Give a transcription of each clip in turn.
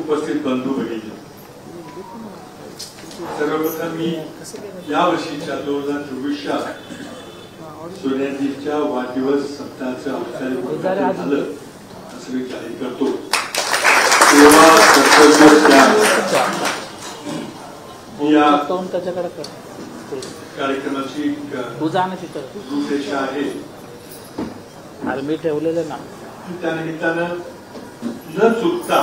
उपस्थित बंधू भगिनी, सर्वप्रथम मी या वर्षीच्या 2024च्या सोनियाजींच्या वाढदिवस सप्ताहाचं औपचारिक उद्घाटन झालं असं मी जाहीर करतो. सेवा कर्तव्य या कार्यक्रमाची रूपरेषा आहे. मी ठेवलेलं ना त्या निमित्तानं न चुकता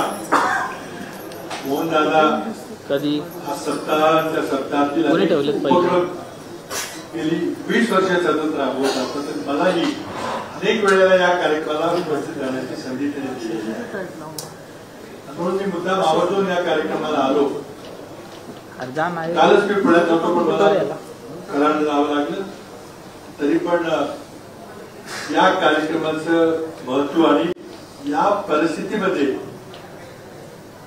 मोहनदादा कधी हा सप्ताहातील उपक्रम गेली 20 वर्ष सतत राबवत असतात. मलाही अनेक वेळेला या कार्यक्रमाला उपस्थित राहण्याची संधी त्यांनी दिली आहे. म्हणून मी मुद्दाम आवर्जून या कार्यक्रमाला आलो. कालच मी पुण्यात होतो पण मला कराड जावं लागलं. तरी पण या कार्यक्रमाचं महत्व आणि या परिस्थितीमध्ये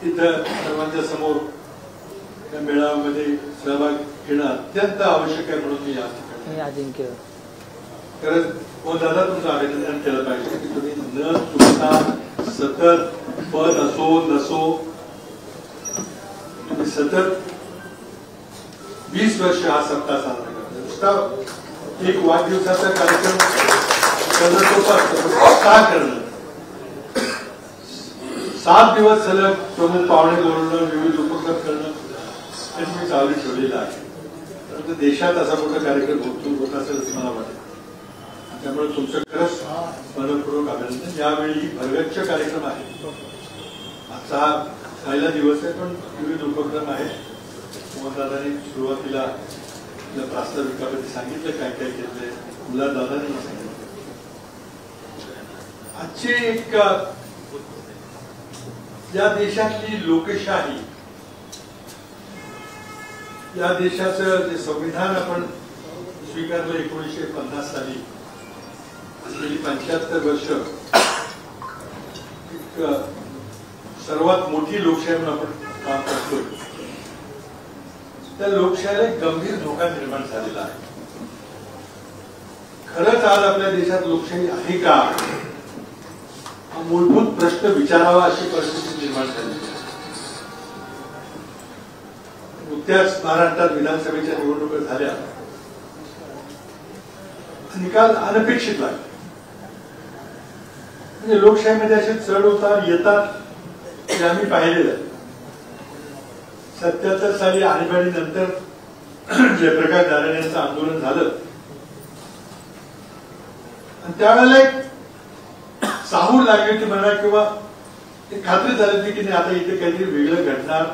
इथं सर्वांच्या समोर या मेळाव्यामध्ये सहभाग घेणं अत्यंत आवश्यक आहे. म्हणून मी या ठिकाणी खरंच दादा तुमचं अभिनंदन केलं पाहिजे की तुम्ही न चुकता सतत पद असो नसो तुम्ही सतत 20 वर्ष हा सप्ताह साजरा करता. नुसता एक वाढदिवसाचा कार्यक्रम करणं सोपं का करणं 7 दिवस सलग प्रमुख पाहुणे बोलवणं विविध उपक्रम करणं हे तुम्ही चालू ठेवलेलं आहे. परंतु देशात असा मोठा कार्यक्रम होत असेल असं मला वाटतं. त्यामुळे तुमचं खरंच मनपूर्वक अभिनंदन. यावेळी भरगच्च कार्यक्रम आहे. आजचा हा पहिला दिवस आहे पण विविध उपक्रम आहेत. मोहनदादांनी सुरुवातीला प्रास्ताविकामध्ये सांगितलं काय काय केलंय. दादांनी सांगितलं. आजची एक या देशातली लोकशाही, या देशाचं जे संविधान आपण स्वीकारलं 1950 साली, असलेली 75 वर्ष एक सर्वात मोठी लोकशाही म्हणून आपण काम करतो. त्या लोकशाहीला गंभीर धोका निर्माण झालेला आहे. खरंच आज आपल्या देशात लोकशाही आहे का हा मूलभूत प्रश्न विचारावा अशी परिस्थिती निर्माण झाली. नुकत्याच महाराष्ट्रात विधानसभेच्या निवडणुका झाल्या. निकाल अनपेक्षित लागले. म्हणजे लोकशाहीमध्ये असे चढ उतार येतात हे आम्ही पाहिलेलं आहे. 77 साली आणीबाणीनंतर जयप्रकाश नारायण यांचं आंदोलन झालं आणि त्यावेळेला एक साहूर लागली होती म्हणा किंवा एक खात्री झाली होती की नाही आता इथे काहीतरी वेगळं घडणार,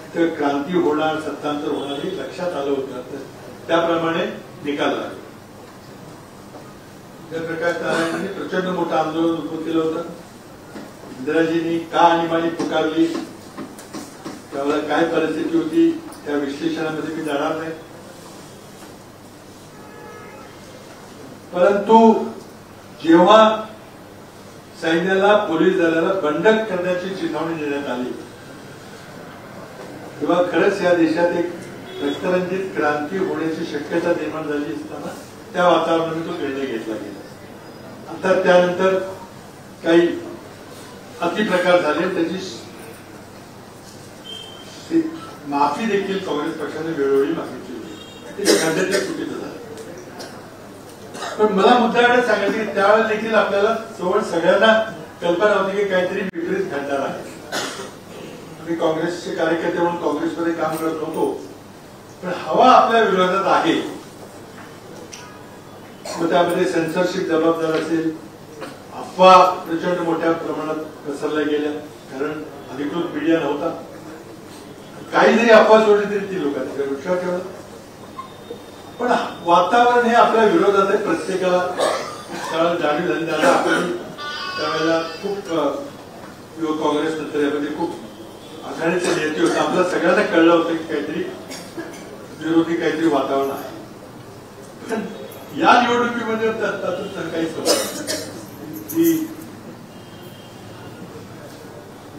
इथे क्रांती होणार, सत्तांतर होणार हे लक्षात आलं होतं. त्याप्रमाणे निकाल लागला. जयप्रकाश नारायणांनी प्रचंड मोठं आंदोलन उभं केलं होतं. इंदिराजींनी का आणीबाणी पुकारली, त्यावेळेला काय परिस्थिती होती त्या विश्लेषणामध्ये मी जाणार नाही. परंतु जेव्हा सैन्याला पोलीस दलाला बंडक करण्याची चिथावणी देण्यात आली तेव्हा खरंच या देशात एक रक्तरंजित क्रांती होण्याची शक्यता निर्माण झाली असताना त्या वातावरणाने तो निर्णय घेतला गेला. आता त्यानंतर काही अतिप्रकार झाले. त्याची माफी देखील काँग्रेस पक्षाने वेळोवेळी मागितली होती. ते खंडित चुकीचं झालं. पण मला मुद्दा एवढं सांगायचं की त्यावेळेला देखील आपल्याला जवळ सगळ्यांना कल्पना होती की काहीतरी विपरीत घडणार आहे. आम्ही काँग्रेसचे कार्यकर्ते म्हणून काँग्रेसमध्ये काम करत होतो. पण हवा आपल्या विरोधात आहे. मग त्यामध्ये सेन्सरशिप जबाबदार असेल, अफवा प्रचंड मोठ्या प्रमाणात पसरल्या गेल्या कारण अधिकृत मीडिया नव्हता. काही जरी अफवा सोडली तरी ती लोकांनी विश्वास ठेवला. पण वातावरण हे आपल्या विरोधात आहे. प्रत्येकाला जाणीव झाली. त्याला आपण त्यावेळेला खूप युवक काँग्रेस नंतर यामध्ये खूप आघाडीचे नेते होते. आपल्याला सगळ्यांना कळलं होतं की काहीतरी विरोधी काहीतरी वातावरण आहे. पण या निवडणुकीमध्ये त्यातून काहीच की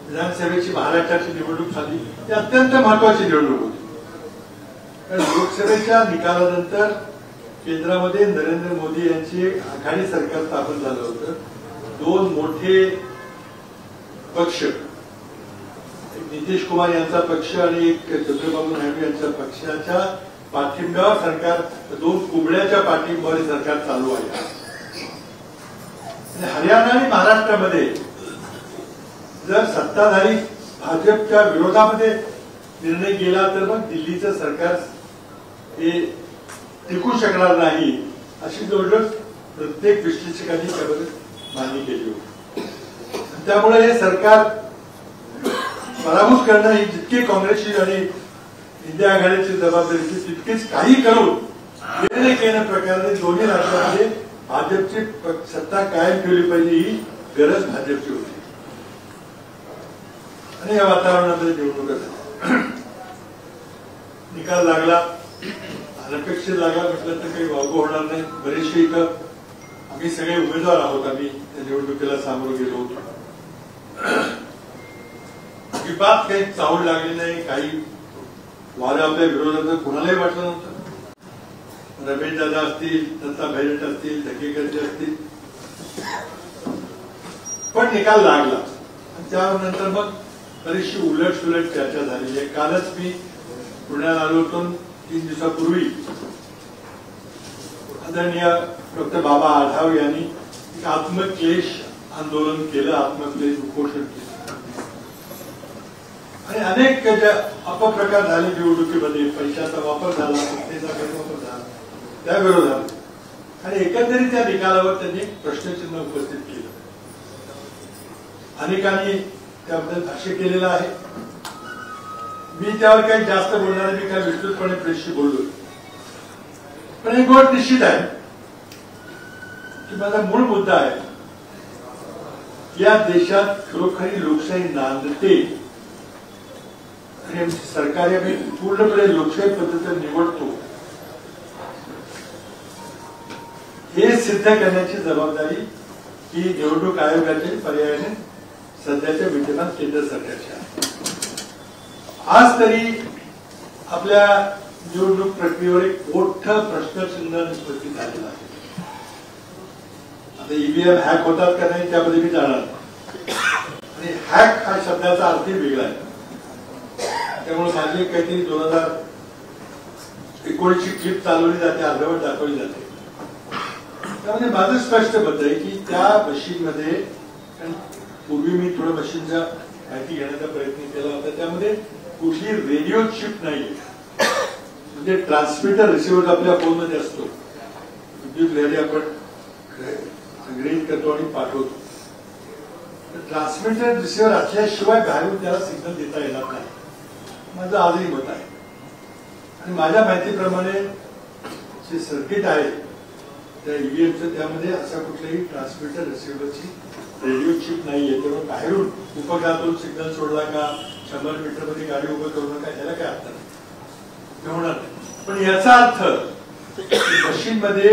विधानसभेची महाराष्ट्राची निवडणूक झाली ती अत्यंत महत्वाची निवडणूक होती. कारण लोकसभेच्या निकालानंतर केंद्रामध्ये नरेंद्र मोदी यांची आघाडी सरकार स्थापन झालं होतं. दोन मोठे पक्ष नितीश कुमार यांचा पक्ष आणि एक चंद्रबाबू नायडू यांच्या पक्षाच्या पाठिंब्यावर सरकार, दोन कुबड्याच्या पाठिंब्यावर सरकार चालू आहे. हरियाणा आणि महाराष्ट्रामध्ये जर सत्ताधारी भाजपच्या विरोधामध्ये निर्णय केला तर मग दिल्लीचं सरकार हे टिकू शकणार नाही, अशी जवळजवळ प्रत्येक विश्लेषकांनी त्याबद्दल मान्य केली होती. त्यामुळे हे सरकार पराभूत करणं ही जितकी काँग्रेसची आणि इंडिया आघाडीची जबाबदारी तितकीच काही करून केल्या प्रकारे दोन्ही राज्यांमध्ये भाजपची सत्ता कायम ठेवली पाहिजे, ही गरज भाजपची होती. आणि या वातावरणामध्ये निवडणुका झाल्या, निकाल लागला, अनपेक्षित लागला म्हटलं तर काही वावगं होणार नाही. बरेचसे इथं आम्ही सगळे उमेदवार आहोत, आम्ही त्या निवडणुकीला सामोरं गेलो होतो. अजिबात काही चावड लागली नाही, काही वारं आपल्या विरोधात कुणालाही वाटलं नव्हतं. रमेश दादा असतील, दत्ता भैरट असतील, धकेकरचे असतील, पण निकाल लागला. त्यानंतर मग बरीचशी उलट चर्चा झालेली आहे. कालच मी पुण्यात आलो होतो, 3 दिवसापूर्वी आदरणीय डॉक्टर बाबा आढाव यांनी एक आत्मक्लेश आंदोलन केलं, आत्मक्लेश उपोषण केलं आणि अनेक ज्या अपप्रकार झाले निवडणुकीमध्ये, पैशाचा वापर झाला, सत्तेचा गैरवापर झाला, त्या विरोधात आणि एकंदरीत त्या निकालावर त्यांनी प्रश्नचिन्ह उपस्थित केलं. अनेकांनी त्याबद्दल भाष्य केलेलं आहे. मी त्यावर काही जास्त बोलणार नाही, मी काही विस्तृतपणे प्रेसशी बोललो. पण एक गोष्ट निश्चित आहे की माझा मूळ मुद्दा आहे, या देशात खरोखरी लोकशाही नांदते आणि आमची सरकार आम्ही पूर्णपणे लोकशाही पद्धतीने निवडतो, हे सिद्ध करण्याची जबाबदारी ही निवडणूक आयोगाची पर्यायाने सध्याच्या विद्यमान केंद्र सरकारची आहे. आज तरी आपल्या निवडणूक प्रक्रियेवर एक मोठं प्रश्नचिन्ह उपस्थित झालेलं आहे. आता ईव्हीएम हॅक होतात का नाही त्यामध्ये मी जाणार नाही, आणि हॅक हा शब्दाचा अर्थ वेगळा आहे. त्यामुळे माझी काहीतरी 2019 ची क्लिप चालवली जाते, अर्धवट दाखवली जाते. त्यामध्ये माझं स्पष्ट मत आहे की त्या मशीनमध्ये, पूर्वी मी थोडं मशीनच्या माहिती घेण्याचा प्रयत्न केला होता, त्यामध्ये कुठली रेडिओ चिप नाही, म्हणजे ट्रान्समीटर रिसिव्हर आपल्या फोनमध्ये असतो, विद्युत लहरी आपण संग्रहित करतो आणि पाठवतो. ट्रान्समीटर रिसिव्हर असल्याशिवाय बाहेरून त्याला सिग्नल देता येणार नाही, माझं आजही मत आहे. आणि माझ्या माहितीप्रमाणे जे सर्किट आहे त्या ईव्हीएमचं, त्यामध्ये असा कुठल्याही ट्रान्समीटर रिसिव्हरची रेडिओ चिप नाहीये. त्यामुळे बाहेरून उपग्रहातून सिग्नल सोडला का 100 मीटर मध्ये गाडी उभं करू नका, याला काय अर्थ नाही, होणार नाही. पण याचा अर्थ मशीन मध्ये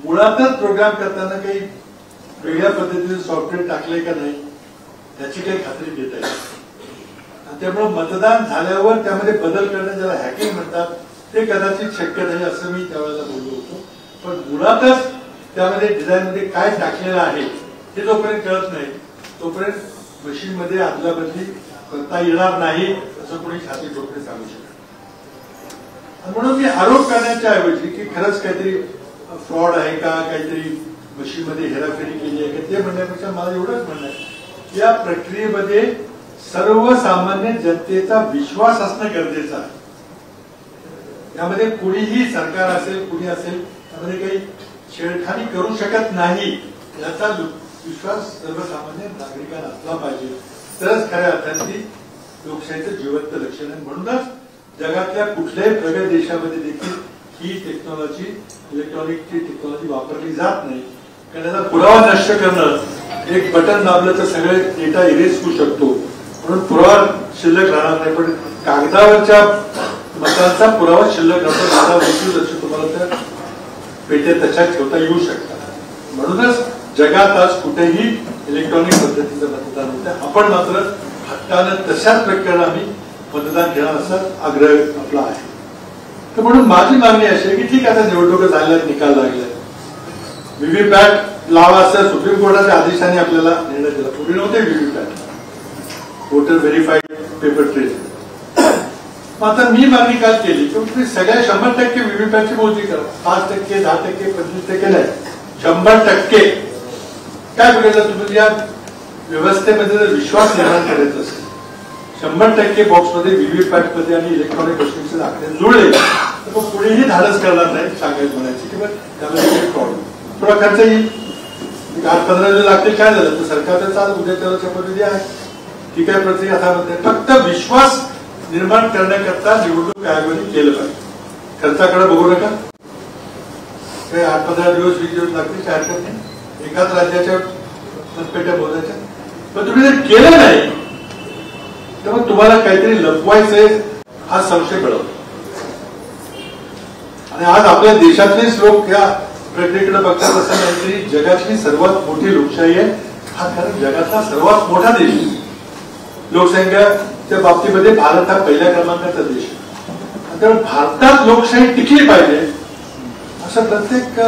मुळातच प्रोग्राम करताना काही वेगळ्या पद्धतीने सॉफ्टवेअर टाकलंय का नाही याची काही खात्री देता येईल. त्यामुळे मतदान झाल्यावर त्यामध्ये बदल करणं, ज्याला हॅकिंग म्हणतात, ते कदाचित शक्य नाही असं मी त्यावेळेला बोललो होतो. पण मुळातच त्यामध्ये डिझाईन मध्ये काय टाकलेलं आहे हे जोपर्यंत कळत नाही तोपर्यंत मशीन मध्ये अदलाबदली करता येणार नाही असं कोणी खात्री जोपर्यंत सांगू शकत. म्हणून मी आरोप करण्याच्या ऐवजी की खरंच काहीतरी फ्रॉड आहे का, काहीतरी मशीन मध्ये हेराफेरी केली आहे का, ते म्हणण्यापेक्षा मला एवढंच म्हणणं आहे, या प्रक्रियेमध्ये सर्वसामान्य जनतेचा विश्वास असणं गरजेचं आहे. यामध्ये कुणीही सरकार असेल, कुणी असेल, त्यामध्ये काही छेडखानी करू शकत नाही याचा विश्वास सर्वसामान्य नागरिकांना असला पाहिजे, तरच खऱ्या अर्थाने लोकशाहीचं जिवंत लक्षण आहे. म्हणूनच जगातल्या कुठल्याही प्रगत देशामध्ये देखील ही टेक्नॉलॉजी, इलेक्ट्रॉनिकची टेक्नॉलॉजी वापरली जात नाही. कारण त्याचा पुरावा नष्ट करणं, एक बटन दाबलं तर सगळे डेटा इरेज होऊ शकतो, म्हणून पुरावा शिल्लक राहणार नाही. पण कागदावरच्या मतांचा पुरावा शिल्लक राहतो, लक्ष तुम्हाला त्या पेट्या तशा ठेवता येऊ शकतात. म्हणूनच जगात आज कुठेही इलेक्ट्रॉनिक पद्धतीचं मतदान होतं. आपण मात्र हक्कानं तशाच प्रकारे आम्ही मतदान घेणार असा आग्रह आपला आहे. तर म्हणून माझी मागणी अशी आहे की ठीक आहे, निवडणुका झाल्या, निकाल लागले, व्हीव्हीपॅट लावा असं सुप्रीम कोर्टाच्या आदेशाने आपल्याला निर्णय दिला. पूर्वी नव्हते VVPAT, voter verified paper trail. आता मी मागणी काल केली की तुम्ही सगळ्या 100% व्हीव्हीपॅटची मोजणी करा. 5%, 10%, 25% नाही, 100%. काय बघायचं तुम्ही या व्यवस्थेमध्ये जर विश्वास निर्माण करायचा असेल, 100% बॉक्समध्ये व्हीव्हीपॅट मध्ये आणि इलेक्ट्रॉनिक मशीनचे दाखले जुळले तर मग कुणीही धाडस करणार नाही सांगायचं म्हणायची किंवा त्यामध्ये प्रॉब्लेम थोडा खर्च येईल. 8-15 दिवस लागतील, काय झालं तर सरकारचं चाल उद्या त्याला शपथविधी आहे, ठीक आहे, प्रक्रिया असा म्हणते. फक्त विश्वास निर्माण करण्याकरता निवडणूक आयोगाने केलं पाहिजे. खर्चाकडे बघू नका. काही 8-15 दिवस 20 दिवस लागतील, काय हरकत नाही. एकाच राज्याच्या मतपेट्या बोलायच्या. पण तुम्ही जर केलं नाही तर मग तुम्हाला काहीतरी लपवायचंय हा संशय कळवतो. आणि आज आपल्या देशातलेच लोक या प्रक्रियेकडे बघतात असं नाही तरी जगातली सर्वात मोठी लोकशाही आहे. हा कारण जगातला सर्वात मोठा देश आहे. लोकसंख्येच्या बाबतीमध्ये भारत हा पहिल्या क्रमांकाचा देश आहे. त्यामुळे भारतात लोकशाही टिकली पाहिजे असं प्रत्येक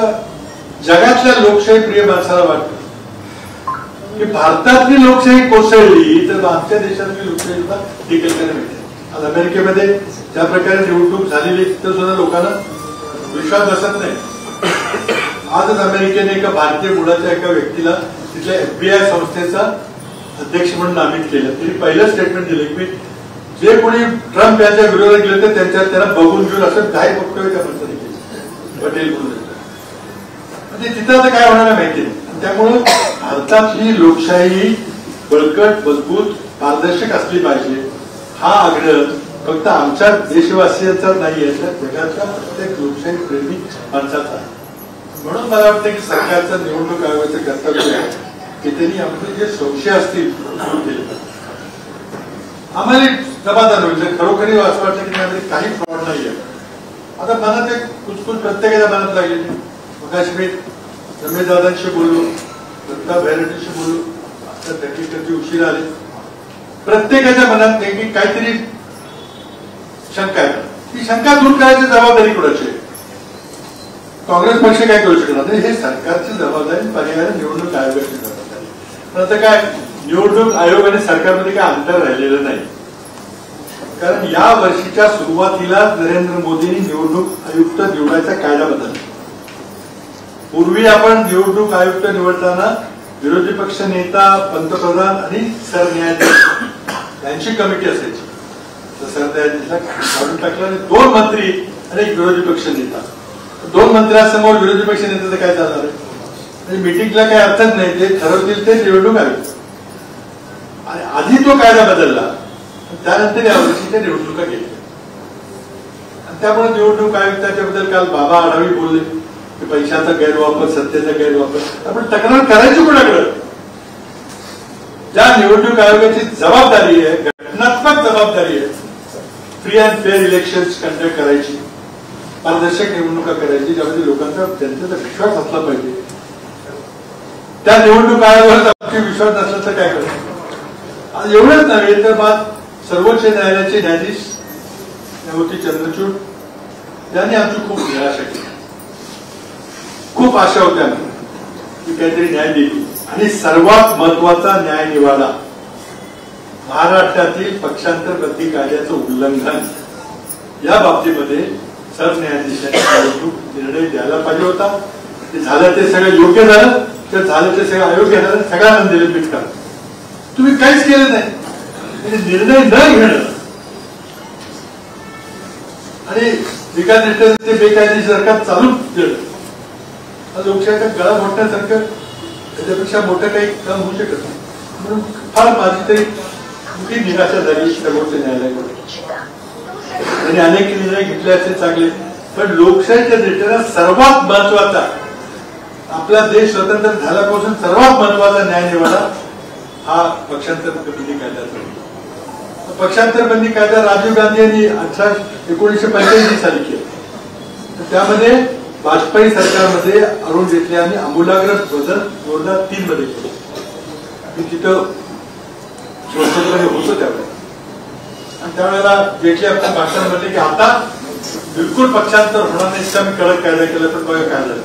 जगातल्या लोकशाही प्रिय माणसाला वाटतं की भारतातली लोकशाही कोसळली तर आमच्या देशातली लोकशाही सुद्धा टिकेल करायला मिळते. आज अमेरिकेमध्ये ज्या प्रकारे निवडणूक झालेली तिथं सुद्धा लोकांना विश्वास बसत नाही. आजच अमेरिकेने एका भारतीय मुलाच्या एका व्यक्तीला तिथल्या FBI संस्थेचा अध्यक्ष म्हणून नामित केलं. त्यांनी पहिलं स्टेटमेंट दिलं की जे कोणी ट्रम्प यांच्या विरोधात गेले तर त्यांना बघून घेऊन असं काय वक्तव्य त्या माणसाने केलं पटेल म्हणून. म्हणजे तिथं आता काय होणार माहिती नाही. त्यामुळं भारतातली लोकशाही बळकट मजबूत पारदर्शक असली पाहिजे हा आग्रह फक्त आमच्या देशवासियांचा नाहीये तर जगातल्या प्रत्येक लोकशाही प्रेमी माणसाचा आहे. म्हणून मला वाटतं की सरकारचं निवडणूक आयोगाचं कर्तव्य आहे की त्यांनी आपले जे संशय असतील दूर केले. आम्हाला जबाबदार होईल खरोखरी असं वाटतं की त्यामध्ये काही फ्रॉड नाहीये. आता मनात एक कुचकुच प्रत्येकाच्या मनात लागली. मगाशी मी रमेश दादांशी बोललो, दत्ता भैरटीशी बोललो, आता कधी उशीर आले. प्रत्येकाच्या मनात की काहीतरी शंका आहे. ती शंका दूर करायची जबाबदारी कोणाची? काँग्रेस पक्ष काय करू शकणार नाही. हे सरकारची जबाबदारी, पर्यायाने निवडणूक आयोगाची जबाबदारी. पण आता काय निवडणूक आयोग आणि सरकारमध्ये काय अंतर राहिलेलं नाही. कारण या वर्षीच्या सुरुवातीला नरेंद्र मोदींनी निवडणूक आयुक्त निवडायचा कायदा बदलला. पूर्वी आपण निवडणूक आयुक्त निवडताना विरोधी पक्ष नेता, पंतप्रधान आणि सरन्यायाधीश यांची कमिटी असायची. सरन्यायाधीशला काढून टाकलं आणि 2 मंत्री आणि एक विरोधी पक्ष नेता. 2 मंत्र्यांसमोर विरोधी पक्ष नेत्याचं काय चालणार आहे? म्हणजे मिटिंगला काही अर्थच नाही. ते ठरवतील ते निवडणूक आयुक्त. आणि आधी तो कायदा बदलला त्यानंतर यावर्षी ते निवडणुका घेतल्या. आणि त्यामुळे निवडणूक आयुक्ताच्याबद्दल काल बाबा आढावी बोलले की पैशाचा गैरवापर, सत्तेचा गैरवापर. आपण तक्रार करायची कोणाकडे? ज्या निवडणूक आयोगाची जबाबदारी आहे, घटनात्मक जबाबदारी आहे, free and fair elections conduct करायची, पारदर्शक निवडणुका करायची, ज्यामध्ये लोकांचा जनतेचा विश्वास असला पाहिजे. त्या निवडणूक आयोगावर आमची विश्वास नसला तर काय करायचं? एवढंच नव्हे तर मग सर्वोच्च न्यायालयाचे न्यायाधीश न्यायमूर्ती चंद्रचूड यांनी आमची खूप निराशा केली. खूप आशा होत्या की काहीतरी न्याय देईल. आणि सर्वात महत्वाचा न्याय निवाडा महाराष्ट्रातील पक्षांतर बंदी कायद्याचं उल्लंघन या बाबतीमध्ये सरन्यायाधीशांनी निर्णय द्यायला पाहिजे होता. ते झालं ते सगळं योग्य झालं, तर झालं ते सगळं अयोग्य झालं. सगळ्यांना निलंबित करा. तुम्ही काहीच केलं नाही. निर्णय न घेणं आणि एका दृष्टीने ते बेकायदेशीर सरकार चालू देणं लोकशाहीचा गळा मोडण्यासारखं त्याच्यापेक्षा मोठं काही काम होऊ शकत नाही. म्हणून फार माझी तरी मोठी निराशा झाली सर्वोच्च न्यायालयाकडे. त्यांनी अनेक निर्णय घेतले असे चांगले, पण लोकशाहीच्या दृष्टीनं सर्वात महत्वाचा, आपला देश स्वतंत्र झाल्यापासून सर्वात महत्वाचा न्याय निवाडा हा पक्षांतर बंदी कायदा. पक्षांतर बंदी कायदा राजीव गांधी यांनी 1985 साली केला. त्यामध्ये वाजपेयी सरकारमध्ये अरुण जेटली यांनी आमूलाग्र बदल 2003 मध्ये केले. मी तिथं संसदेमध्ये होतो त्यावेळेला. आणि त्यावेळेला जेटली आपल्या भाषण म्हटले की आता बिलकुल पक्षांतर होणार नाही, इतका मी कडक कायदा केला तर बघा काय झालं.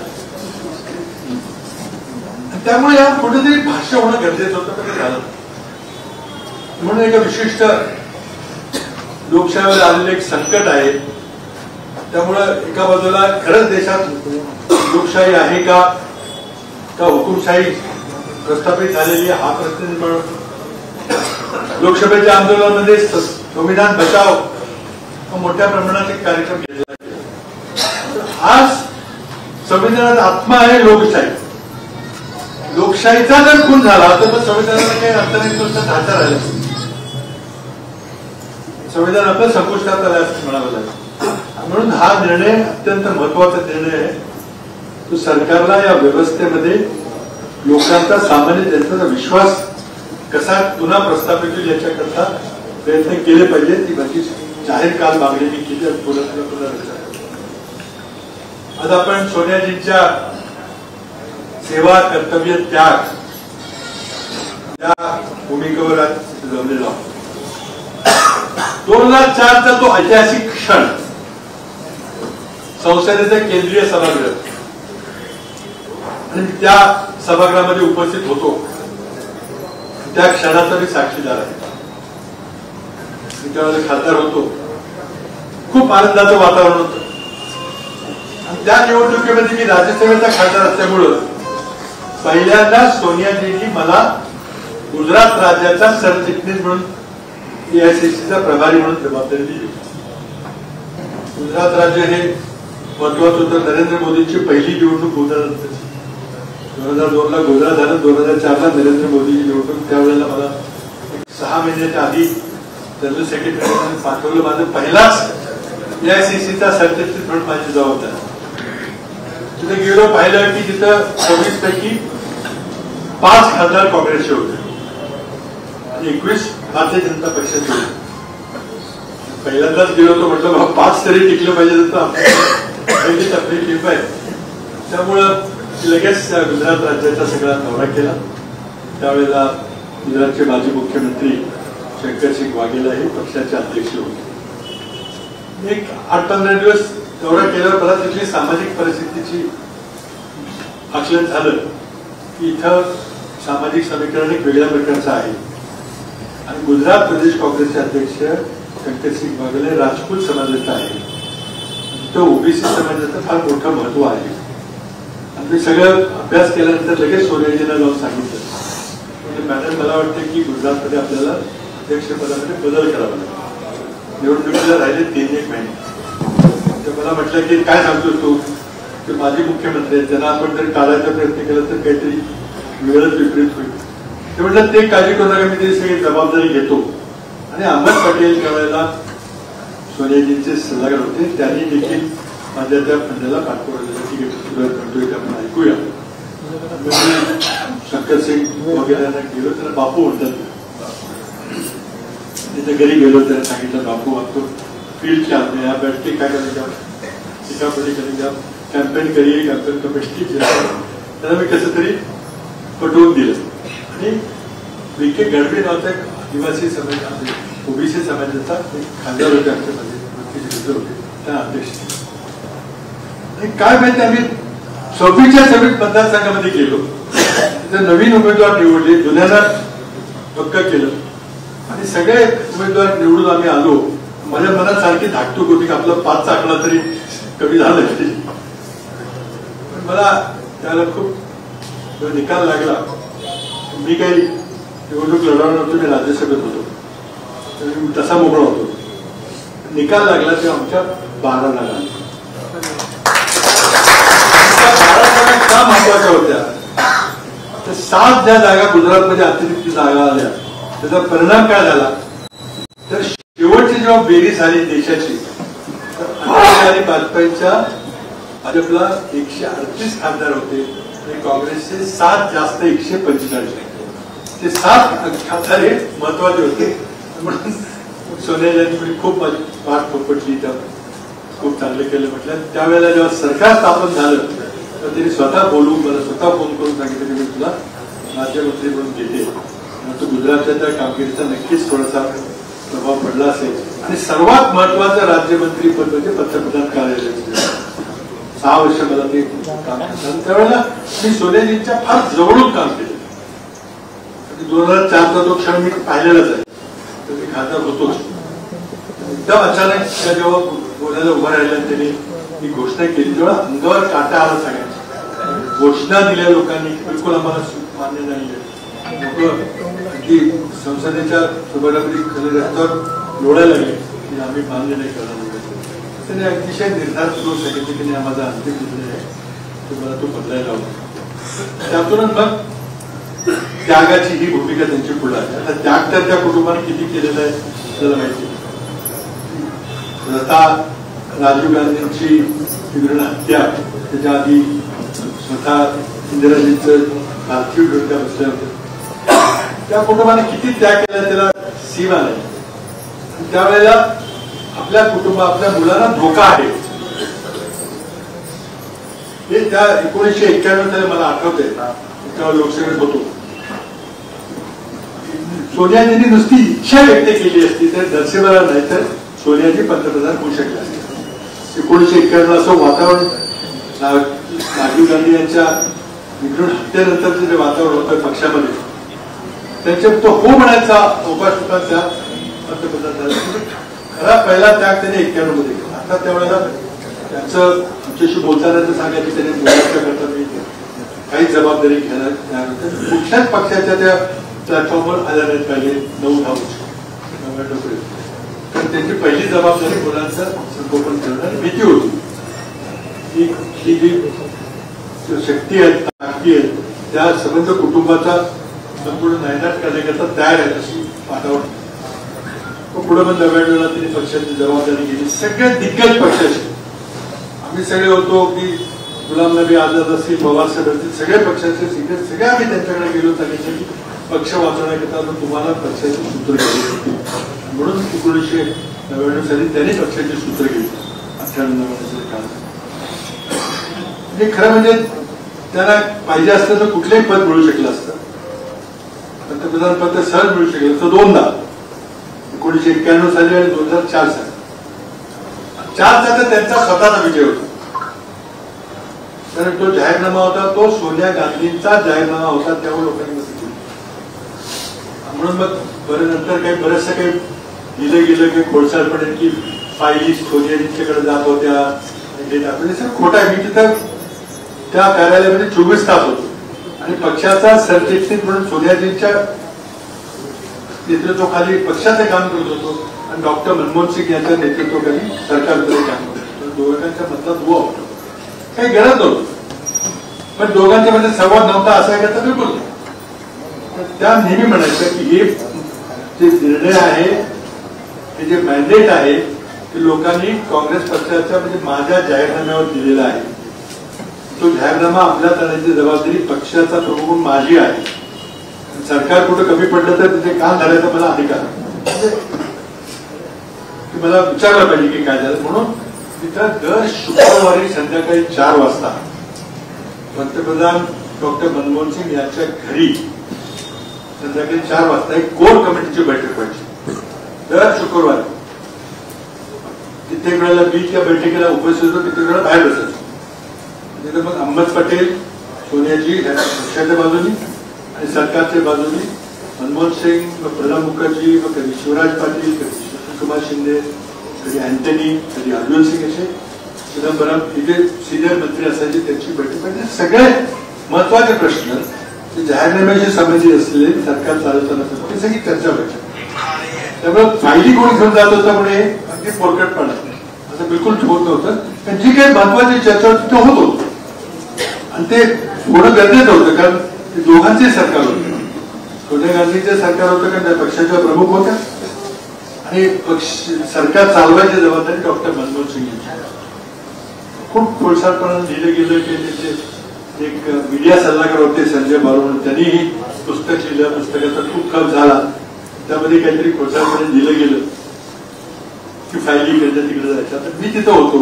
त्यामुळे या कुठेतरी भाष्य होणं गरजेचं होतं, पण ते झालं. म्हणून एक विशिष्ट लोकशाहीवर आलेलं एक संकट आहे. त्यामुळं एका बाजूला खरंच देशात लोकशाही आहे का हुकुमशाही प्रस्थापित झालेली हा प्रश्न निर्माण होतो. लोकसभेच्या आंदोलनामध्ये संविधान बचाव मोठ्या प्रमाणात एक कार्यक्रम घेतला गेला. आज संविधानात आत्मा आहे लोकशाही. लोकशाहीचा जर खून झाला तर मग संविधानाला काही अर्थ नाही, नुसता ढाचा राहिला. संविधान आपलं संपुष्टात आलं असं म्हणावं लागेल. म्हणून हा निर्णय अत्यंत महत्वाचा निर्णय आहे. तो सरकारला या व्यवस्थेमध्ये लोकांचा सामान्य जनतेचा विश्वास कसा पुन्हा प्रस्थापित होईल याच्याकरता प्रयत्न केले पाहिजे. ती माझी जाहीर काल मागणी मी केली. पुन्हा आज आपण सोनियाजींच्या सेवा कर्तव्य त्याग या भूमिकेवर आज जमलेलो आहोत. 2004चा तो ऐतिहासिक क्षण, संसदेचं केंद्रीय सभागृह आणि त्या सभागृहामध्ये उपस्थित होतो. त्या क्षणाचा मी साक्षीदार आहे. मी त्यावेळेला खासदार होतो. खूप आनंदाचं वातावरण होतं. आणि त्या निवडणुकीमध्ये मी राज्यसभेचा खासदार असल्यामुळं पहिल्यांदा सोनियाजींनी मला गुजरात राज्याचा सरचिटणीस म्हणून एआयसीसीचा प्रभारी म्हणून जबाबदारी दिली. गुजरात राज्य हे महत्वाचं होतं. नरेंद्र मोदींची पहिली निवडणूक गुजरात 2002ला गुजरात झालं. 2004ला नरेंद्र मोदीची निवडणूक. त्यावेळेला मला 6 महिन्याच्या आधी जनरल सेक्रेटरी पाठवलं. माझं पहिलाच एआयसीसीचा सरचिटणीस म्हणून माझी जबाबदारी. तिथे गेलो, पाहिलं की तिथं 26 पैकी 5 खासदार काँग्रेसचे होते आणि 21 भारतीय जनता पक्षाचे होते. पहिल्यांदाच गेलो तो म्हटलं 5 तरी टिकलं पाहिजे तर आपली टीम आहे. त्यामुळं लगेच गुजरात राज्याचा सगळा दौरा केला. त्यावेळेला गुजरातचे माजी मुख्यमंत्री शंकरसिंग वाघेला हे पक्षाचे अध्यक्ष होते. एक 8-15 दिवस दौरा केल्यावर मला तिथली सामाजिक परिस्थितीची आकलन झालं की इथं सामाजिक समीकरण एक वेगळ्या प्रकारचं आहे. आणि गुजरात प्रदेश काँग्रेसचे अध्यक्ष शंकरसिंग वाघेला राजपूत समाजाचा आहे. तो ओबीसी समाजाचं फार मोठं महत्व आहे. आणि ते सगळं अभ्यास केल्यानंतर लगेच सोनियाजींना जाऊन सांगितलं म्हणजे मॅडम मला वाटतं की गुजरातमध्ये आपल्याला अध्यक्षपदामध्ये बदल करावा लागेल. निवडणुकीला राहिले 3-1 महिने. तर मला म्हटलं की काय सांगतो तू की माझे मुख्यमंत्री आहेत, त्यांना आपण जर टाळायचा प्रयत्न केला तर काहीतरी वेळच विपरीत होईल. ते म्हटलं ते काळजी करू नका, मी ती सगळी जबाबदारी घेतो. आणि अहमद पटेल त्यावेळेला सोनियाजींचे सल्लागार होते. त्यांनी देखील माझ्या त्या फंडाला पाठपुरावा दिला. ठीक आहे तुला करतोय ते आपण ऐकूया. शंकरसिंग वगैरे गेलो. त्याला बापू म्हणतात. त्याच्या घरी गेलो. त्याने सांगितलं बापू आपको फील्ड क्या आपने यहाँ बैठ के क्या करेगा, शिकापटी करेगा, कॅम्पेन करिए, कॅम्पेन कमिटी. त्याला मी कसं तरी पटवून दिलं. आणि विके गडबे नावाचा एक आदिवासी समाज ओबीसी समाजाचा एक खासदार होते आमच्या होते त्या अध्यक्ष. आणि काय माहिती आम्ही 26 मतदारसंघामध्ये गेलो. तिथे नवीन उमेदवार निवडले, जुन्याला पक्क केलं आणि सगळे उमेदवार निवडून आम्ही आलो. माझ्या मनात सारखी धाकटूक होती की आपला 5चा आकडा तरी कमी झाला. पण मला त्याला खूप निकाल लागला. मी काही निवडणूक लढवणार नव्हतो. मी राज्यसभेत होतो. मी तसा मोकळा होतो. निकाल लागला तेव्हा आमच्या 12 जागा. 12 जागा का महत्वाच्या होत्या तर 7 ज्या जागा गुजरातमध्ये अतिरिक्त जागा आल्या त्याचा परिणाम काय झाला तर शेवटची जेव्हा बेरीज झाली देशाची तर अटल आणि वाजपेयीच्या भाजपला 138 खासदार होते आणि काँग्रेसचे 7 जास्त 145. ते 7 खासदार हे महत्वाचे होते. म्हणून सोनियाजींनी खूप माझी पाठ थोपटली. त्या खूप चांगले केलं म्हटलं. त्यावेळेला जेव्हा सरकार स्थापन झालं तर त्यांनी स्वतः बोलून मला स्वतः फोन करून सांगितलं की मी तुला राज्यमंत्री म्हणून घेते. तो गुजरातच्या त्या कामगिरीचा नक्कीच थोडासा प्रभाव पडला असेल. आणि सर्वात महत्वाचं राज्यमंत्री पद म्हणजे पंतप्रधान कार्यालय. 6 वर्ष मला ते काम केलं. त्यावेळेला मी सोनियाजींच्या फार जवळून काम केलं. 2004चा तो क्षण मी पाहिलेलाच आहे. खासदार होतोच. एकदम अचानक त्या जेव्हा बोलायला उभं राहिल्या त्यांनी ही घोषणा केली तेव्हा अंगावर काटा आला सगळ्यांना. घोषणा दिल्या लोकांनी बिलकुल आम्हाला मान्य नाही की संसदेच्या सभापती खाली रस्त्यावर लोळायला लागले की आम्ही मान्य नाही करणार. त्याने अतिशय निर्धारपूर्वक सांगितले की नाही माझा अंतिम निर्णय आहे तो मला तो बदलायला हवा. त्यातूनच मग त्यागाची ही भूमिका त्यांची पुढे आहे. आता त्याग तर त्या कुटुंबाने किती केलेला आहे आपल्याला माहिती. आता राजीव गांधींची तीव्र हत्या त्याच्या आधी स्वतः इंदिराजींचं पार्थिव घेऊन त्या बसल्या होत्या. त्या कुटुंबाने किती त्याग केला त्याला सीमा नाही. त्यावेळेला आपल्या आपल्या मुलांना धोका आहे हे त्या 1991 मध्ये मला आठवतंय. तेव्हा लोकसभेत होतो. सोनियाजींनी नुसती इच्छा व्यक्त केली असती तर दर्शेबरा नाही तर सोनियाजी पंतप्रधान होऊ शकले असते. 1991 असं वातावरण राजीव गांधी यांच्या निवडून हत्येनंतरचं जे वातावरण होतं पक्षामध्ये त्यांच्या तो हो म्हणायचा अवकाश होता त्या पंतप्रधान झाला. खरा पहिला त्याग त्याने 91 मध्ये केला. आता त्यावेळेला त्यांचं आमच्याशी बोलताना सांगायचं त्याने बोलायच्या करता मी काही जबाबदारी घ्यायला तयार होते. कुठल्याच पक्षाच्या त्या प्लॅटफॉर्मवर आल्या नाहीत पाहिजे 9-10 वर्ष. तर त्यांची पहिली जबाबदारी मुलांचं संगोपन करणं भीती होती. ही जी शक्ती आहे ताकदी आहे त्या संबंध कुटुंबाचा संपूर्ण नायनाट करण्याकरता तयार आहे अशी वातावरण. तो पुढे पण दरवेळेला त्यांनी पक्षाची जबाबदारी घेतली. सगळे दिग्गज पक्षाचे आम्ही सगळे होतो की गुलाम नबी आझाद असतील पवार साहेब असतील सगळे पक्षाचे सिक्रेट सगळे आम्ही त्यांच्याकडे गेलो सांगितलं की पक्ष वाचवण्याकरता तुम्हाला पक्षाचे सूत्र घ्यायचे म्हणून 1999 साली त्यांनी पक्षाची सूत्र घेतली. 98 काळ म्हणजे खरं म्हणजे त्यांना पाहिजे असतं तर कुठलंही पद मिळू शकलं असतं. पंतप्रधान पद सहज मिळू शकलं असतं दोनदा 1991 साली आणि 2004 साली. 4 साली त्यांचा स्वतःचा विजय होता. कारण तो जाहीरनामा होता तो सोनिया गांधींचा जाहीरनामा होता त्यामुळे लोकांनी मदत केली. म्हणून मग बरं नंतर काही बरंचसं काही लिहिलं गेलं की खोडसाळपणे की फायली सोनियाजींच्याकडे जात होत्या म्हणजे सर खोटा आहे. मी तिथं त्या कार्यालयामध्ये 24 तास होतो आणि पक्षाचा सरचिटणीस म्हणून सोनियाजींच्या नेतृत्वाखाली पक्षाचे काम करत होतो आणि डॉक्टर मनमोहन सिंग यांच्या नेतृत्वाखाली सरकारकडे काम करत होतो. दोघांच्या मधला दुवा होतो. काही गरज नव्हतं पण दोघांच्या मध्ये संवाद नव्हता असा आहे का बिलकुल. त्या नेहमी म्हणायचं की हे जे निर्णय आहे हे जे मॅन्डेट आहे ते लोकांनी काँग्रेस पक्षाच्या म्हणजे माझ्या जाहीरनाम्यावर दिलेला आहे. तो जाहीरनामा आपल्यात आणण्याची जबाबदारी पक्षाचा प्रमुख म्हणून माझी आहे. सरकार कुठं कमी पडलं तर तिथे काम झाल्याचा मला अधिकार मला विचारलं पाहिजे की काय झालं. म्हणून तिथं दर शुक्रवारी संध्याकाळी 4 वाजता पंतप्रधान डॉक्टर मनमोहन सिंग यांच्या घरी संध्याकाळी 4 वाजता एक कोर कमिटीची बैठक व्हायची दर शुक्रवारी. कित्येक वेळेला मी त्या बैठकीला उपस्थित होतो कित्येक वेळा बाहेर बसायचो. तिथे मग अहमद पटेल सोनियाजी पक्षाच्या बाजूनी आणि सरकारच्या बाजूनी मनमोहन सिंग प्रणब मुखर्जी मग कधी शिवराज पाटील कधी सुशीलकुमार शिंदे कधी अँटनी कधी अर्जुन सिंग असे चिदंबरम हे जे सिनियर मंत्री असायचे त्यांची बैठक म्हणजे सगळे महत्वाचे प्रश्न जे जाहीरनाम्याशी संबंधित असलेले सरकार चालवताना ते सगळी चर्चा व्हायची. त्यामुळे फायली कोणी घेऊन जात होता म्हणजे अगदी पोरकटपणा असं बिलकुल होत नव्हतं. पण जी काही महत्वाची चर्चा होती ते होत होतं आणि ते होणं गरजेचं होतं कारण ते दोघांचे सरकार होते. सोनिया गांधीचे सरकार होतं कारण त्या पक्षाच्या प्रमुख होत्या आणि सरकार चालवायची जबाबदारी डॉक्टर मनमोहन सिंग यांची. खूप खोडसाळपणाने लिहिलं गेलं की त्याचे एक मीडिया सल्लागार होते संजय बारोड त्यांनीही पुस्तक लिहिलं. पुस्तकाचा खूप खप झाला. त्यामध्ये काहीतरी खोडसाळपणे लिहिलं गेलं की फायली इकडच्या तिकडे जायच्या. तर मी तिथं होतो.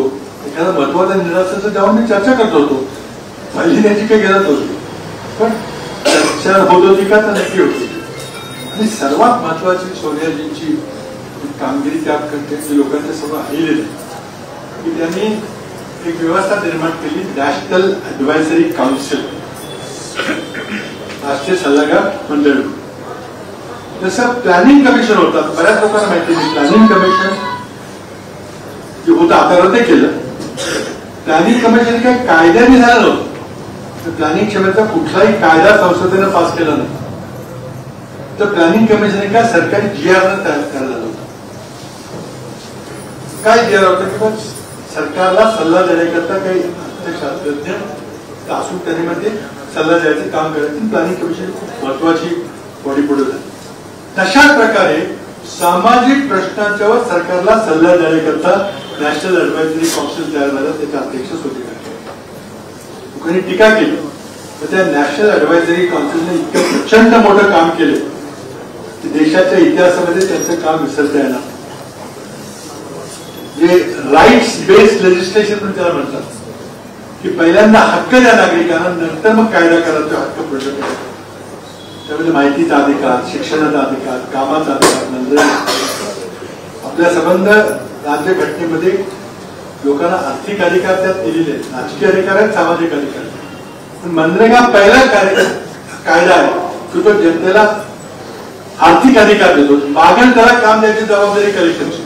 एखादा महत्वाचा निर्णय असेल तर जाऊन मी चर्चा करत होतो. फायली त्याची काही गरज होती पण चर्चा होत होती का तर नक्की होती. आणि सर्वात महत्वाची सोनियाजींची कामगिरी त्या करते लोकांच्या समोर आलेली की त्यांनी एक व्यवस्था निर्माण केली नॅशनल ऍडव्हायझरी काउन्सिल राष्ट्रीय सल्लागार मंडळ. जसं प्लॅनिंग कमिशन होतं, बऱ्याच लोकांना माहिती नाही प्लॅनिंग कमिशन जे होतं आता रद्द केलं. प्लॅनिंग कमिशन काही कायद्याने झालं नव्हतं. प्लॅनिंग क्षमतेचा कुठलाही कायदा संसदेनं पास केला नाही. तर प्लॅनिंग कमिशन काय सरकारी GR तयार झालं होतं. काय GR होतं किंवा सरकारला सल्ला देण्याकरता काही शास्त्रज्ञ असून त्यांनी सल्ला द्यायचं काम करायचं. प्लॅनिंग कमिशन खूप महत्वाची बॉडी पुढे झाली. तशा प्रकारे सामाजिक प्रश्नांच्यावर सरकारला सल्ला देण्याकरता नॅशनल ऍडव्हायझरी काउन्सिल तयार झालं. त्याचे अध्यक्ष होते लोकांनी टीका केली. तर त्या नॅशनल ऍडव्हायझरी काउन्सिलने इतकं प्रचंड मोठं काम केलं की देशाच्या इतिहासामध्ये त्यांचं काम विसरता येणार. जे राईट्स बेस्ड लेजिस्लेशन पण त्याला म्हणतात की पहिल्यांदा हक्क द्या नागरिकांना, नंतर मग कायदा करा तो हक्क पूर्ण करा. त्यामध्ये माहितीचा अधिकार, शिक्षणाचा अधिकार, कामाचा अधिकार, म्हणजे आपल्या संबंध राज्य घटनेमध्ये लोकांना आर्थिक अधिकार त्यात दिलेले आहेत, राजकीय अधिकार आहेत, सामाजिक अधिकार. पण मनरेगा पहिला कायदा आहे की तो जनतेला आर्थिक अधिकार देतो. मागेल त्याला काम द्यायची जबाबदारी कलेक्टरची.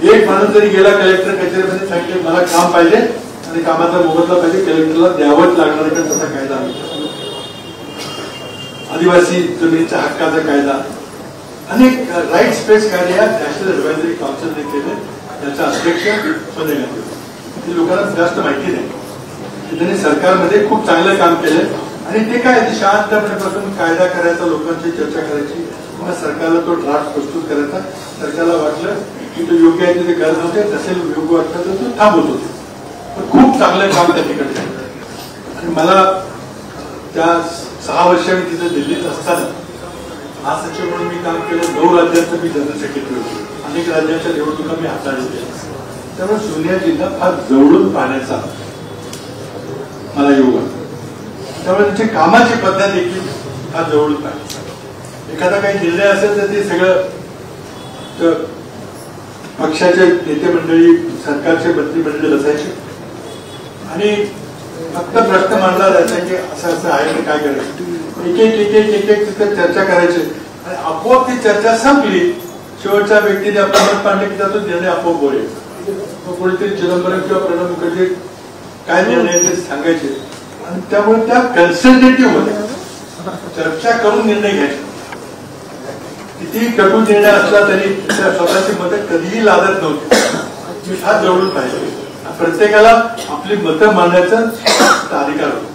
एक माणूस जरी गेला कलेक्टर कचेरीमध्ये सांगितले मला काम पाहिजे आणि कामाचा मोबदला पाहिजे, कलेक्टरला द्यावंच लागणार का तसा कायदा आम्ही. आदिवासी जमिनीच्या हक्काचा कायदा, अनेक राईट्स बेस्ड कायदे या नॅशनल ऍडव्हायझरी काउन्सिलने केले. त्याचा अध्यक्ष सोनिया गांधी. ते लोकांना जास्त माहिती नाही. त्यांनी सरकारमध्ये खूप चांगलं काम केलं आणि ते काय शांतपणे बसून कायदा करायचा, लोकांची चर्चा करायची, मग सरकारला तो ड्राफ्ट प्रस्तुत करायचा. सरकारला वाटलं की तो योग्य आहे ते गरज होते, तसे योग्य वाटलं तर तो थांबवत होते. पण खूप चांगलं काम त्या ठिकाणी. आणि मला त्या 6 वर्ष मी तिथे दिल्लीत असताना महासचिव म्हणून मी काम केलं. 9 राज्यांचं मी जनरल सेक्रेटरी होतो. अनेक राज्यांच्या निवडणुका मी हाताळल्या. त्यामुळे सोनियाजींना फार जवळून पाहण्याचा मला योग आहे. त्यामुळे त्यांची कामाची पद्धत देखील फार जवळून पाहिजे. एखादा काही निर्णय असेल तर ते सगळं पक्षाचे नेते मंडळी, सरकारचे मंत्रिमंडळ बसायचे आणि फक्त प्रश्न मांडला जायचा की असं असं आहे काय करायचं. एक एक तिथे चर्चा करायची आणि आपोआप ती चर्चा संपली. शेवटच्या व्यक्तीने आपलं मत मांडलं की त्यातून निर्णय आपोआप बोलेल. मग कोणीतरी चिदंबरम किंवा प्रणब मुखर्जी काय निर्णय ते सांगायचे. आणि त्यामुळे त्या कन्सल्टेटिव्ह मध्ये चर्चा करून निर्णय घ्यायचे. कितीही कटू निर्णय असला तरी स्वतःची मतं कधीही लादत नव्हती. मी फार जवळून पाहिजे. प्रत्येकाला आपली मतं मांडण्याचा अधिकार होतो.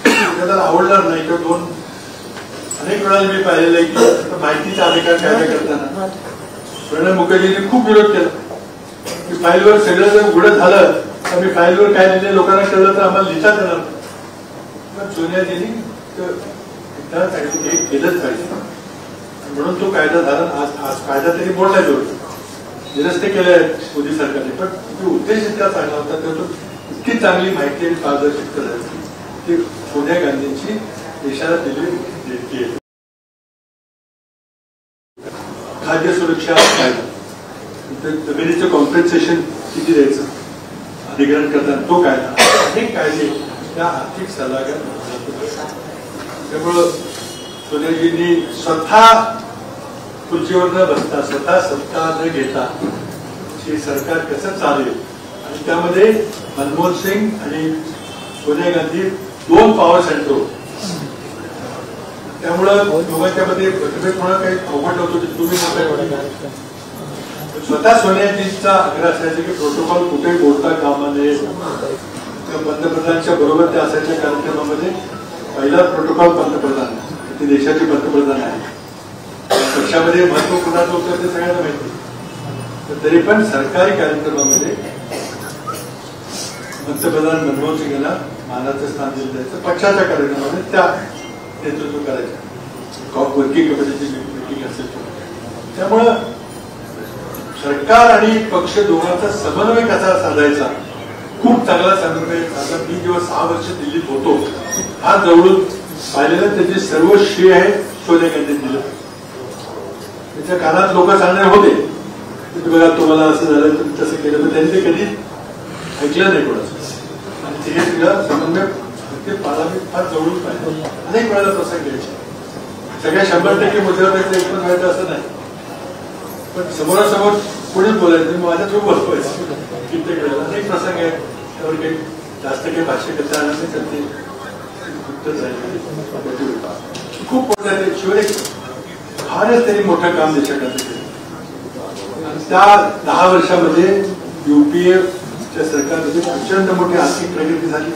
एखाद्याला आवडणार नाही किंवा दोन अनेक वेळा मी पाहिलेलं आहे की माहितीचा अधिकार कायदा करताना प्रणब मुखर्जींनी खूप विरोध केला की फाईलवर सगळं जर उघडं झालं तर मी फाईलवर काय लिहिले लोकांना कळलं तर आम्हाला लिहिताच येणार. पण सोनियाजींनी एकदा सांगितलं हे केलंच पाहिजे म्हणून तो कायदा झाला. आज कायदा तरी बोलला जोड निरस्ते केले मोदी सरकारने. पण तो उद्देश इतका चांगला होता तो इतकी चांगली माहिती आणि पारदर्शकता झाली ती सोनिया गांधींची देशाला दिलेली देणगी आहे. खाद्य सुरक्षा कायदा, जमिनीचं कॉम्पेन्सेशन किती द्यायचं अधिग्रहण करताना तो कायदा, अनेक कायदे त्या आर्थिक सल्लागार. त्यामुळं सोनियाजींनी स्वतः खुर्चीवर न बसता, स्वतः सत्ता न घेता हे सरकार कसं चालेल आणि त्यामध्ये मनमोहन सिंग आणि सोनिया गांधी 2 पॉवर सेंटर. त्यामुळं दोघांच्या मध्ये मतभेद होणं काही अवघड नव्हतं. तुम्ही स्वतः सोनियाजींचा आग्रह असायचा की प्रोटोकॉल कुठे बोलता कामा नये. पंतप्रधानांच्या बरोबर ते असायच्या कार्यक्रमामध्ये पहिला प्रोटोकॉल पंतप्रधान, ते देशाचे पंतप्रधान आहे. पक्षामध्ये महत्व कुणाचं होतं ते सगळ्यांना माहिती. तरी पण सरकारी कार्यक्रमामध्ये पंतप्रधान मनमोहन सिंग यांना मानाचं स्थान दिलं जायचं. पक्षाच्या कार्यक्रमामध्ये त्या नेतृत्व करायचं. वर्किंग कमिटीची मीटिंग असेल. त्यामुळं सरकार आणि पक्ष दोघांचा समन्वय कसा साधायचा खूप चांगला समन्वय साधला. मी जेव्हा 6 वर्ष दिल्लीत होतो फार जवळून पाहिलेलं. त्याचे सर्व श्रेय आहे सोनिया गांधी दिलं. त्याच्या कानात लोक सांगणार होते बघा तुम्हाला असं झालं तुम्ही तसं केलं, पण त्यांनी ते कधी ऐकलं नाही कोणाचं. आणि ते हे सगळं समन्वय फार जवळून पाहिजे. अनेक वेळेला प्रसंग घ्यायचे. सगळ्या 100% मुद्द्यावर एक पण व्हायचं असं नाही, पण समोरासमोर कोणीच बोलायचं माझ्या थ्रू बोलवायचं. कित्येक वेळेला अनेक प्रसंग आहेत, त्यावर काही जास्त काही भाष्य करता येणार नाही, तर ते गुप्तच आहे. खूप मोठं ते शिवाय फारच त्यांनी मोठं काम देशाकडे केलं. त्या 10 वर्षामध्ये युपीएच्या सरकारमध्ये प्रचंड मोठी आर्थिक प्रगती झाली.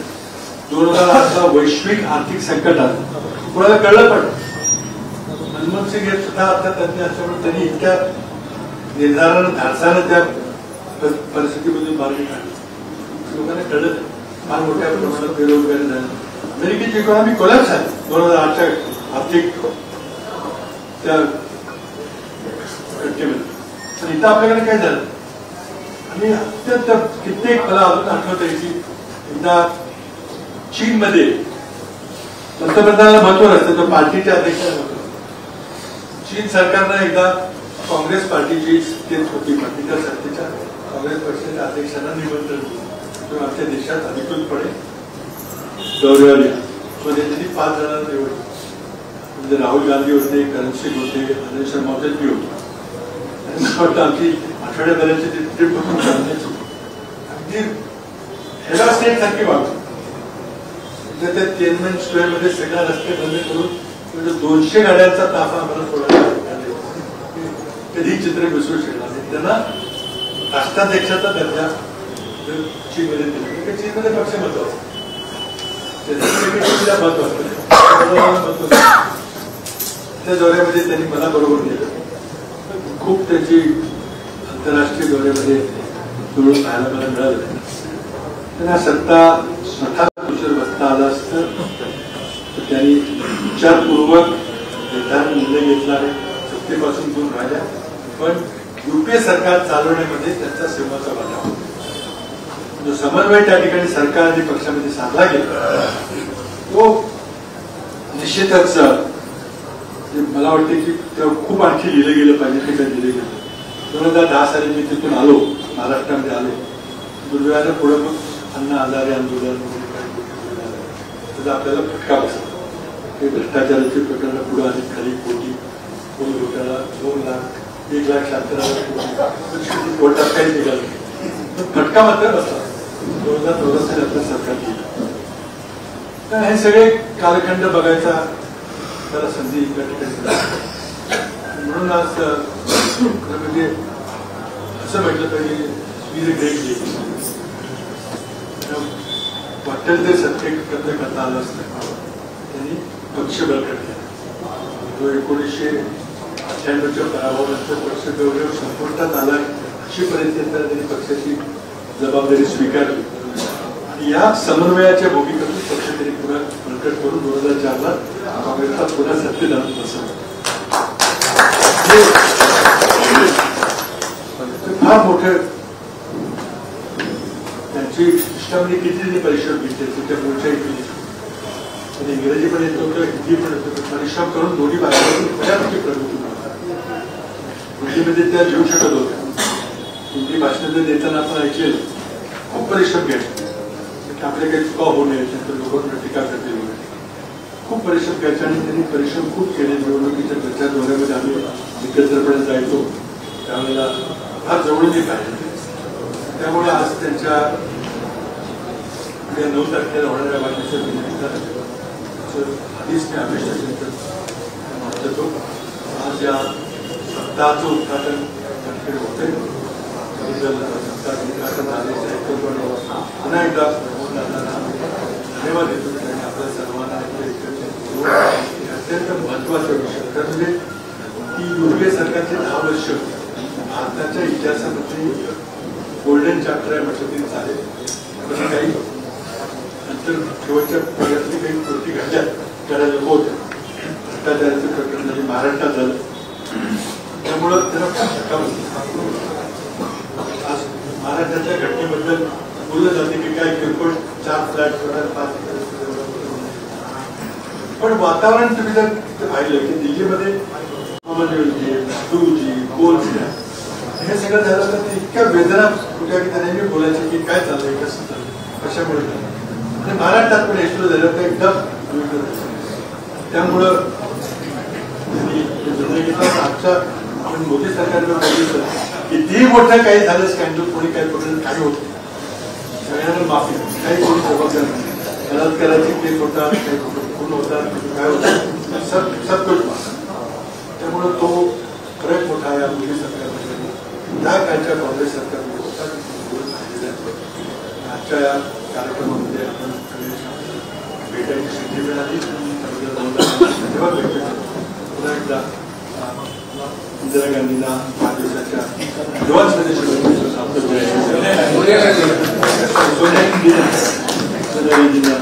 2008चा वैश्विक आर्थिक संकट आलं, कोणाला कळलं पण. मनमोहन सिंग हे सुद्धा अर्थतज्ञ असल्यामुळे त्यांनी इतक्या निर्धारानं धाडसानं त्या परिस्थितीमधून मार्ग काढले. लोकांना कळलं फार मोठ्या प्रमाणात बेरोजगारी झाली. अमेरिकेची इकॉनॉमी कोलॅप्स झाली 2008च्या आर्थिक त्या घटनेमध्ये. पण इथं आपल्याकडे काय झालं आणि अत्यंत कित्येक मला अजून आठवत आहे की एकदा चीनमध्ये पंतप्रधानाला महत्व नसतं, तर पार्टीच्या अध्यक्षाला महत्व. चीन सरकारनं एकदा काँग्रेस पार्टीची तेच होती पार्टी, त्या सरकारच्या काँग्रेस पक्षाच्या अध्यक्षांना निमंत्रण दिलं आमच्या देशात अधिकृतपणे दौऱ्यावर या. मध्ये त्यांनी 5 जणांना निवडलं. म्हणजे राहुल गांधी होते, करण सिंग होते, अनिल शर्मा होते, मी होतो. वाटतं आमची आठवड्याभराची ट्रिप बघून चालण्याची अगदी हेला स्टेट सारखी वागतो. त्या तिएनमेन स्क्वेअर मध्ये सगळ्या रस्ते बंद करून 200 गाड्यांचा ताफा आम्हाला सोडायला कधी चित्र बसवू शकणार नाही. त्यांना राष्ट्राध्यक्षाचा दर्जा चीनमध्ये दिला. चीनमध्ये पक्ष महत्वाचा त्या दौऱ्यामध्ये त्यांनी मला बरोबर नेलं. खूप त्याची आंतरराष्ट्रीय दौऱ्यामध्ये जुळून पाहायला मला मिळालं. त्यांना सत्ता स्वतः कुशल बसता आला असतं तर त्यांनी विचारपूर्वक निर्धार निर्णय घेतला आहे. सत्तेपासून दूर राहिल्या, पण युपीए सरकार चालवण्यामध्ये त्यांचा सिंहाचा वाटा होता. जो समन्वय त्या ठिकाणी सरकार आणि पक्षामध्ये साधला गेला तो निश्चितच मला वाटते की खूप आणखी लिहिलं गेलं पाहिजे. ते काय लिहिलं गेलं. 2010 साली मी तिथून आलो, महाराष्ट्रामध्ये आलो. दुर्दैवानं पुढे मग अण्णा हजारे आंदोलन त्याचा आपल्याला फटका बसला. ते भ्रष्टाचाराची प्रकरणं पुढे आली. खाली कोटी, कोण घोटाळा, 2 लाख, 1,76,000 कोर्टात काही निघालं. फटका मात्र बसला. 2014 साली आपलं सरकार केलं. तर हे सगळे कालखंड बघायचा त्याला संधी त्या ठिकाणी. म्हणून आज म्हणजे असं म्हटलं पाहिजे इज अ ग्रेट डे. वाटेल ते सत्य करता आलं असतं. त्यांनी पक्ष बळकट केला. जो 1998च्या पराभवानंतर पक्ष गौरव संपुष्टात आला अशी परिस्थिती त्यांनी पक्षाची जबाबदारी स्वीकारली आणि या समन्वयाच्या भूमिकेतून पक्ष त्यांनी पुन्हा बळकट करून 2004ला काँग्रेसला पुन्हा सत्तेत आणून बसवलं. फार मोठं त्यांची इष्टामध्ये किती त्यांनी परिश्रम घेतले. त्या पुढच्या पण इंग्रजी पण येत होतं, हिंदी पण येत होतं. परिश्रम करून दोन्ही भाषेतून बऱ्यापैकी प्रगती हिंदीमध्ये त्या लिहू शकत होत्या. हिंदी भाषेमध्ये देताना आपण ऐकलेलं खूप परिश्रम घ्यायचे. आपले काही चुका होऊ नये तर लोकांना टीका करतील वगैरे. खूप परिश्रम घ्यायचे आणि त्यांनी परिश्रम खूप केले. निवडणुकीच्या प्रचार दौऱ्यामध्ये आम्ही एकत्रपणे जायचो त्यावेळेला फार जवळूनही पाहिजे. त्यामुळे आज त्यांच्या 9 तारखेला होणाऱ्या वाढदिवसाच्या निमित्तानं आधीच मी अपेक्षा करतो. आज या सप्ताहाचं उद्घाटन होते. पुन्हा एकदा धन्यवाद देतो. आपल्या सर्वांना अत्यंत महत्वाचा विषय कारण म्हणजे की युपीए सरकारचे 10 वर्ष भारताच्या इतिहासामध्ये गोल्डन चॅप्टर आहे म्हटलं तरी चालेल. म्हणजे काही नंतर शेवटच्या काळातली काही कृती घडल्या त्याला नको होत्या. भ्रष्टाचाराचं प्रकरण म्हणजे महाराष्ट्रात झालं त्यामुळं त्याला खूप धक्का बसला. आज महाराष्ट्राच्या घटनेबद्दल बोललं जाते की काय किरकोळ 4 फ्लॅट होणार 5 पण वातावरण तुम्ही जर पाहिलं की दिल्लीमध्ये 2G, कोलच्या हे सगळं झालं तर इतक्या वेदना कुठ्या की त्यांनी बोलायचं की काय चाललंय कसं चाललंय कशामुळे आणि महाराष्ट्रात पण सुरू झालं तर एकदम त्यामुळं त्यांनी निर्णय घेतला. आजच्या आपण मोदी सरकारनं बघितलं कितीही मोठं काही झालं स्कॅन्डल कोणी काही पकडलं काही होत नाही. सगळ्यांना माफी काही कोणी जबाबदार नाही. बलात्काराची केस होतात काही खून होतात काय होतं सब कुछ माफ. त्यामुळे तो फरक मोठा या मोदी सरकारमध्ये त्या काळच्या काँग्रेस सरकारमध्ये होता. आजच्या या कार्यक्रमामध्ये आपण भेटायची संधी मिळाली. धन्यवाद व्यक्त करतो. पुन्हा एकदा इंदिरा गांधींना वाढदिवसाच्या युवा सोनिया गांधींना